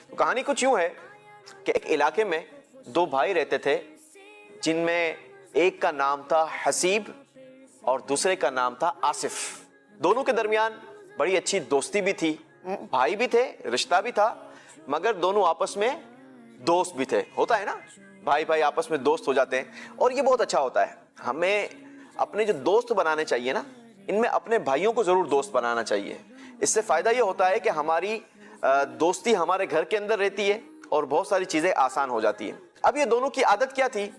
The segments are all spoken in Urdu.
کہانی کچھ یوں ہے کہ ایک علاقے میں دو بھائی رہتے تھے جن میں ایک کا نام تھا حسیب اور دوسرے کا نام تھا آصف. دونوں کے درمیان بڑی اچھی دوستی بھی تھی, بھائی بھی تھے, رشتہ بھی تھا, مگر دونوں آپس میں دوست بھی تھے. ہوتا ہے نا, بھائی بھائی آپس میں دوست ہو جاتے ہیں, اور یہ بہت اچھا ہوتا ہے. ہمیں اپنے جو دوست بنانے چاہیے نا, ان میں اپنے بھائیوں کو ضرور دوست بنانا چاہیے. اس سے فائدہ یہ ہوتا ہے کہ ہماری دوستی ہمارے گھر کے اندر رہتی ہے اور بہت ساری چیزیں آسان ہو جاتی ہیں. اب یہ دونوں کی عادت کیا تھی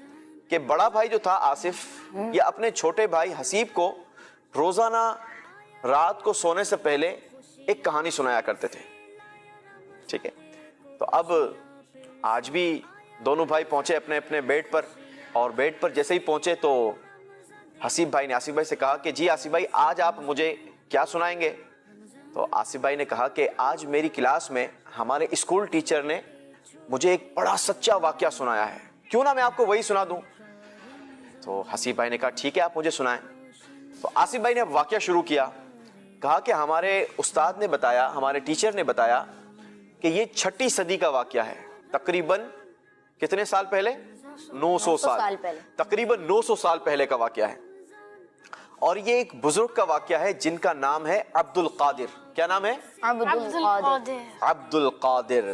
کہ بڑا بھائی جو تھا آصف, یہ اپنے چھوٹے بھائی حسیب کو روزانہ رات کو سونے سے پہلے ایک کہانی سنایا کرتے تھے. ٹھیک ہے, تو اب آج بھی دونوں بھائی پہنچے اپنے اپنے بیڈ پر, اور بیڈ پر جیسے ہی پہنچے تو حسیب بھائی نے آصف بھائی سے کہا کہ جی آصف بھائی آج آپ مجھے کیا سنائیں گے؟ تو آصف بھائی نے کہا کہ آج میری کلاس میں ہمارے اسکول ٹیچر نے مجھے ایک بڑا سچا واقعہ سنایا ہے, کیوں نہ میں آپ کو وہی سنا دوں. تو حسیب بھائی نے کہا ٹھیک ہے آپ مجھے سنائیں. تو آصف بھائی نے واقعہ شروع کیا, کہا کہ ہمارے استاد نے بتایا, ہمارے ٹیچر نے بتایا کہ یہ 6 صدی کا واقعہ ہے. تقریباً کتنے سال پہلے؟ 900 سال پہلے. تقریباً 900 سال پہلے کا واقعہ ہے, اور یہ ایک بزرگ کا واقعہ ہے جن کا نام ہے عبد القادر. کیا نام ہے؟ عبد القادر.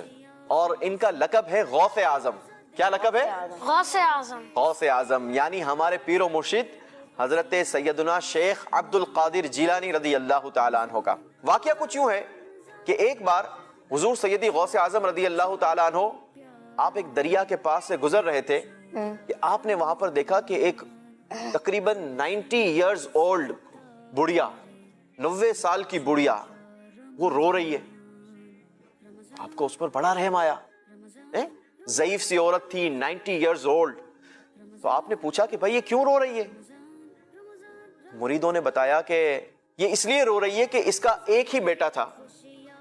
اور ان کا لقب ہے غوث اعظم. کیا لقب ہے؟ غوث اعظم. غوث اعظم یعنی ہمارے پیر و مرشد حضرت سیدنا شیخ عبد القادر جیلانی رضی اللہ تعالیٰ عنہ کا. واقعہ کچھ یوں ہے کہ ایک بار حضور سیدی غوث اعظم رضی اللہ تعالیٰ عنہ آپ ایک دریا کے پاس سے گزر رہے تھے کہ آپ نے وہاں پر دیکھا کہ ایک تقریباً 90 ایئرز اولڈ بڑھیا, 90 سال کی بڑھیا, وہ رو رہی ہے. آپ کو اس پر بڑا رحم آیا. ضعیف سی عورت تھی, 90 ایئرز اولڈ. تو آپ نے پوچھا کہ بھائی یہ کیوں رو رہی ہے؟ مریدوں نے بتایا کہ یہ اس لیے رو رہی ہے کہ اس کا ایک ہی بیٹا تھا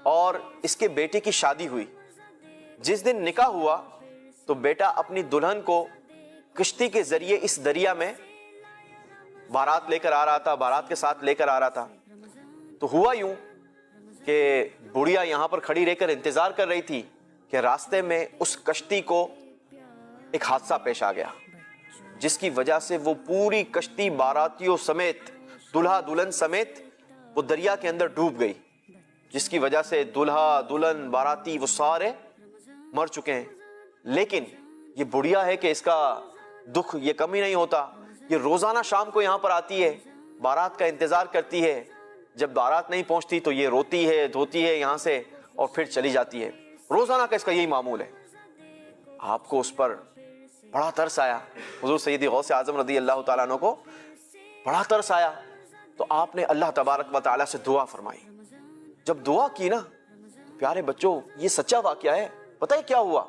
اور اس کے بیٹے کی شادی ہوئی. جس دن نکاح ہوا تو بیٹا اپنی دلہن کو کشتی کے ذریعے اس دریا میں بارات لے کر آ رہا تھا, بارات کے ساتھ لے کر آ رہا تھا. تو ہوا یوں کہ بڑھیا یہاں پر کھڑی رہ کر انتظار کر رہی تھی کہ راستے میں اس کشتی کو ایک حادثہ پیش آ گیا, جس کی وجہ سے وہ پوری کشتی باراتیوں سمیت, دلہا دلہن سمیت وہ دریا کے اندر ڈوب گئی, جس کی وجہ سے دلہا دلہن باراتی وہ سارے مر چکے ہیں. لیکن یہ بڑھیا ہے کہ اس کا دکھ یہ کم ہی نہیں ہوتا. یہ روزانہ شام کو یہاں پر آتی ہے, بارات کا انتظار کرتی ہے. جب بارات نہیں پہنچتی تو یہ روتی ہے, دھوتی ہے یہاں سے اور پھر چلی جاتی ہے. روزانہ کا اس کا یہی معمول ہے. آپ کو اس پر بڑا ترس آیا, حضور سیدی غوث اعظم رضی اللہ تعالیٰ عنہ کو بڑا ترس آیا. تو آپ نے اللہ تبارک و تعالیٰ سے دعا فرمائی. جب دعا کی نا, پیارے بچوں یہ سچا واقعہ ہے. پتہ ہے کیا ہوا؟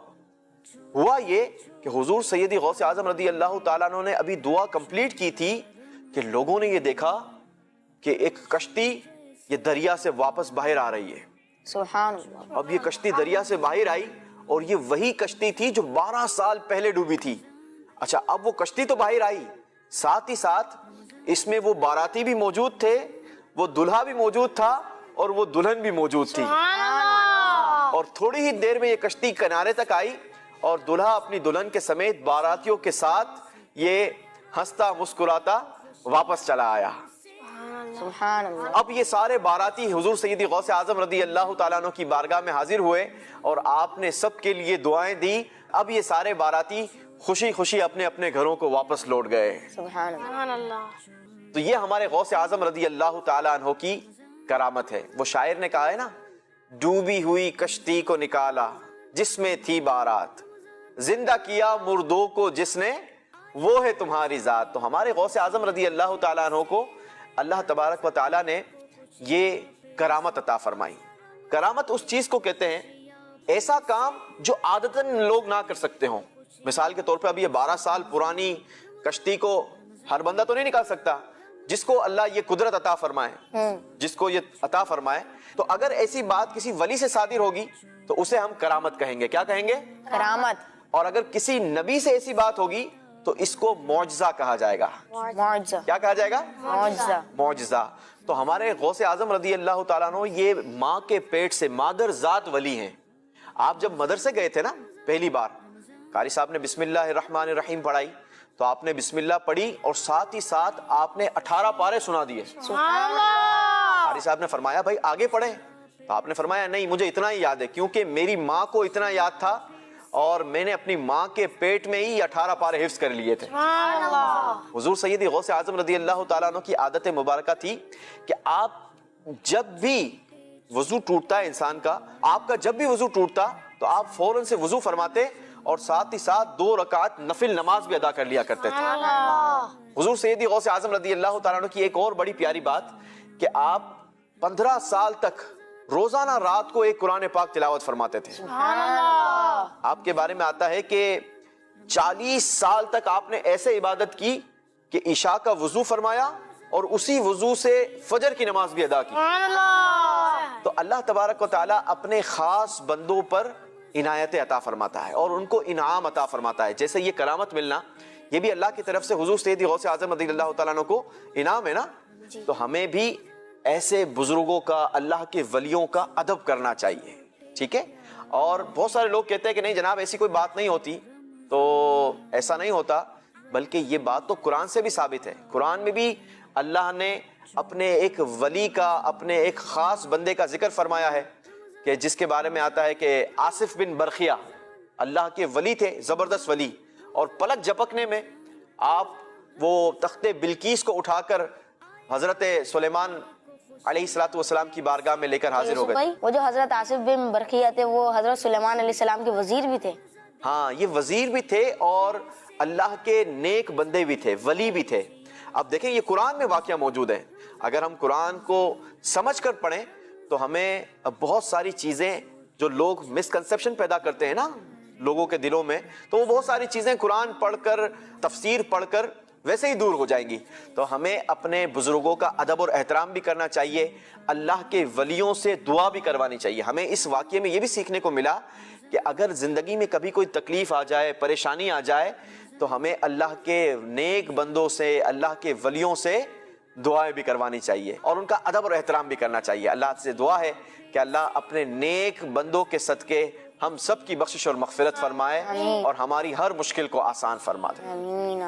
ہوا یہ کہ حضور سیدی غوث اعظم رضی اللہ تعالیٰ عنہ نے ابھی دعا کمپلیٹ کی تھی کہ لوگوں نے یہ دیکھا کہ ایک کشتی یہ دریا سے واپس باہر آ رہی ہے. سبحان اللہ. اب یہ کشتی دریا سے باہر آئی اور یہ وہی کشتی تھی جو 12 سال پہلے ڈوبی تھی. اچھا, اب وہ کشتی تو باہر آئی, ساتھ ہی ساتھ اس میں وہ باراتی بھی موجود تھے, وہ دلہا بھی موجود تھا اور وہ دلہن بھی موجود تھی. اور تھوڑی ہی دیر میں یہ کشتی کنارے تک آئی اور دلہا اپنی دلہن کے سمیت باراتیوں کے ساتھ یہ ہنستا مسکراتا واپس چلا آیا. سبحان اللہ. اب یہ سارے باراتی حضور سیدی غوث اعظم رضی اللہ تعالیٰ عنہ کی بارگاہ میں حاضر ہوئے اور آپ نے سب کے لیے دعائیں دی. اب یہ سارے باراتی خوشی خوشی اپنے اپنے گھروں کو واپس لوٹ گئے. سبحان اللہ. تو یہ ہمارے غوث اعظم رضی اللہ تعالیٰ عنہ کی کرامت ہے. وہ شاعر نے کہا ہے نا, ڈوبی ہوئی کشتی کو نکالا جس میں تھی بارات, زندہ کیا مردوں کو جس نے, وہ ہے تمہاری ذات. تو ہمارے غوث اعظم رضی اللہ تعالیٰ عنہ کو اللہ تبارک و تعالیٰ نے یہ کرامت عطا فرمائی. کرامت اس چیز کو کہتے ہیں ایسا کام جو عادتاً لوگ نہ کر سکتے ہوں. مثال کے طور پہ ابھی یہ 12 سال پرانی کشتی کو ہر بندہ تو نہیں نکال سکتا. جس کو اللہ یہ قدرت عطا فرمائے, جس کو یہ عطا فرمائے, تو اگر ایسی بات کسی ولی سے صادر ہوگی تو اسے ہم کرامت کہیں گے. کیا کہیں گے؟ کرامت. اور اگر کسی نبی سے ایسی بات ہوگی تو اس کو معجزہ کہا جائے گا. معجزہ. کیا کہا جائے گا؟ معجزہ. معجزہ. تو ہمارے غوث اعظم رضی اللہ تعالیٰ عنہ یہ ماں کے پیٹ سے مادر ذات ولی ہیں. آپ جب مدرسے گئے تھے نا پہلی بار، قاری صاحب نے بسم اللہ الرحمن الرحیم پڑھائی تو آپ نے بسم اللہ پڑھی اور ساتھ ہی ساتھ آپ نے 18 پارے سنا دیے۔ قاری صاحب نے فرمایا بھائی آگے پڑھیں، تو آپ نے فرمایا نہیں مجھے اتنا ہی یاد ہے، کیونکہ میری ماں کو اتنا یاد تھا اور میں نے اپنی ماں کے پیٹ میں ہی 18 پارے حفظ کر لیے تھے۔ حضور سیدی غوث اعظم رضی اللہ تعالیٰ عنہ کی عادت مبارکہ تھی کہ آپ جب بھی وضو ٹوٹتا ہے انسان کا، آپ کا جب بھی وضو ٹوٹتا تو آپ فوراً سے وضو فرماتے اور ساتھ ہی ساتھ 2 رکعت نفل نماز بھی ادا کر لیا کرتے تھے۔ حضور سیدی غوث اعظم رضی اللہ تعالیٰ عنہ کی ایک اور بڑی پیاری بات کہ آپ 15 سال تک روزانہ رات کو ایک قرآن پاک تلاوت فرماتے تھے۔ آپ کے بارے میں آتا ہے کہ 40 سال تک آپ نے ایسے عبادت کی کہ عشاء کا وضو فرمایا اور اسی وضو سے فجر کی نماز بھی ادا کی۔ تو اللہ تبارک و تعالیٰ اپنے خاص بندوں پر عنایت عطا فرماتا ہے اور ان کو انعام عطا فرماتا ہے، جیسے یہ کرامت ملنا یہ بھی اللہ کی طرف سے حضور سیدی غوث اعظم رضی اللہ تعالیٰ عنہ کو انعام ہے نا۔ تو ہمیں بھی ایسے بزرگوں کا، اللہ کے ولیوں کا ادب کرنا چاہیے، ٹھیک ہے۔ اور بہت سارے لوگ کہتے ہیں کہ نہیں جناب ایسی کوئی بات نہیں ہوتی، تو ایسا نہیں ہوتا، بلکہ یہ بات تو قرآن سے بھی ثابت ہے۔ قرآن میں بھی اللہ نے اپنے ایک ولی کا، اپنے ایک خاص بندے کا ذکر فرمایا ہے کہ جس کے بارے میں آتا ہے کہ آصف بن برخیہ اللہ کے ولی تھے، زبردست ولی، اور پلک جھپکنے میں آپ وہ تخت بلقیس کو اٹھا کر حضرت سلیمان علیہ الصلوۃ والسلام کی بارگاہ میں لے کر حاضر ہو گئے۔ وہ جو حضرت آصف بن برخیہ تھے وہ حضرت سلیمان علیہ السلام کے وزیر بھی تھے۔ ہاں یہ وزیر بھی تھے اور اللہ کے نیک بندے بھی تھے، ولی بھی تھے۔ اب دیکھیں یہ قرآن میں واقعہ موجود ہے، اگر ہم قرآن کو سمجھ کر پڑھیں تو ہمیں بہت ساری چیزیں جو لوگ مسکنسیپشن پیدا کرتے ہیں نا لوگوں کے دلوں میں، تو وہ بہت ساری چیزیں قرآن پڑھ کر، تفسیر پڑھ کر ویسے ہی دور ہو جائیں گی۔ تو ہمیں اپنے بزرگوں کا ادب اور احترام بھی کرنا چاہیے، اللہ کے ولیوں سے دعا بھی کروانی چاہیے۔ ہمیں اس واقعے میں یہ بھی سیکھنے کو ملا کہ اگر زندگی میں کبھی کوئی تکلیف آ جائے، پریشانی آ جائے، تو ہمیں اللہ کے نیک بندوں سے، اللہ کے ولیوں سے دعائیں بھی کروانی چاہیے اور ان کا ادب اور احترام بھی کرنا چاہیے۔ اللہ سے دعا ہے کہ اللہ اپنے نیک بندوں کے صدقے ہم سب کی بخشش اور مغفرت فرمائے اور ہماری ہر مشکل کو آسان فرما دے۔ آمین۔